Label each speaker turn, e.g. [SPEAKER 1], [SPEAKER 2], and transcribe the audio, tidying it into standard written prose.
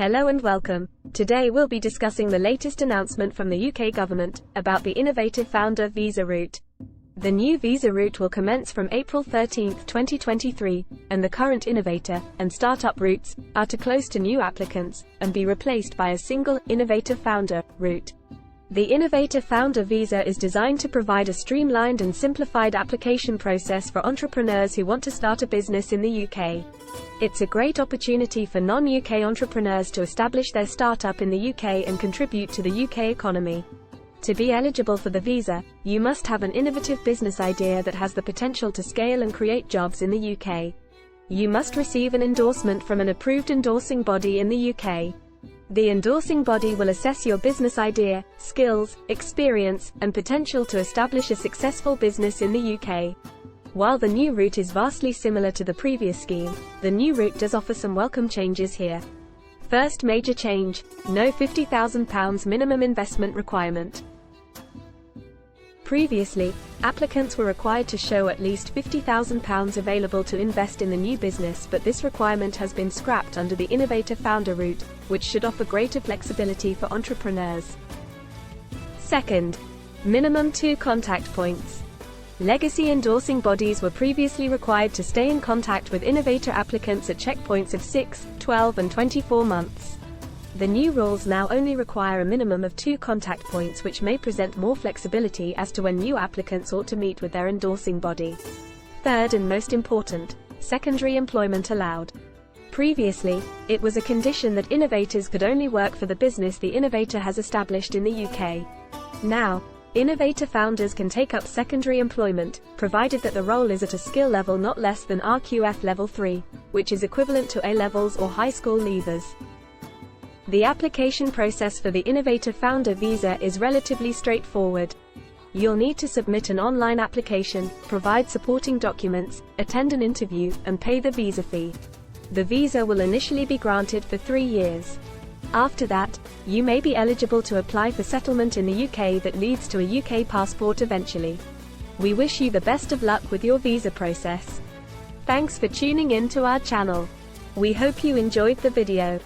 [SPEAKER 1] Hello and welcome. Today we'll be discussing the latest announcement from the UK government about the Innovator Founder visa route. The new visa route will commence from April 13, 2023, and the current Innovator and Startup routes are to close to new applicants and be replaced by a single Innovator Founder route. The Innovator Founder visa is designed to provide a streamlined and simplified application process for entrepreneurs who want to start a business in the UK. It's a great opportunity for non-UK entrepreneurs to establish their startup in the UK and contribute to the UK economy. To be eligible for the visa, you must have an innovative business idea that has the potential to scale and create jobs in the UK. You must receive an endorsement from an approved endorsing body in the UK. The endorsing body will assess your business idea, skills, experience, and potential to establish a successful business in the UK. While the new route is vastly similar to the previous scheme, the new route does offer some welcome changes here. First major change: no £50,000 minimum investment requirement. Previously, applicants were required to show at least £50,000 available to invest in the new business, but this requirement has been scrapped under the Innovator Founder route, which should offer greater flexibility for entrepreneurs. Second, minimum 2 contact points. Legacy endorsing bodies were previously required to stay in contact with innovator applicants at checkpoints of 6, 12 and 24 months. The new rules now only require a minimum of 2 contact points, which may present more flexibility as to when new applicants ought to meet with their endorsing body. Third and most important, secondary employment allowed. Previously, it was a condition that innovators could only work for the business the innovator has established in the UK. Now, innovator founders can take up secondary employment, provided that the role is at a skill level not less than RQF Level 3, which is equivalent to A-levels or high school leavers. The application process for the Innovator Founder visa is relatively straightforward. You'll need to submit an online application, provide supporting documents, attend an interview, and pay the visa fee. The visa will initially be granted for 3 years. After that, you may be eligible to apply for settlement in the UK that leads to a UK passport eventually. We wish you the best of luck with your visa process. Thanks for tuning in to our channel. We hope you enjoyed the video.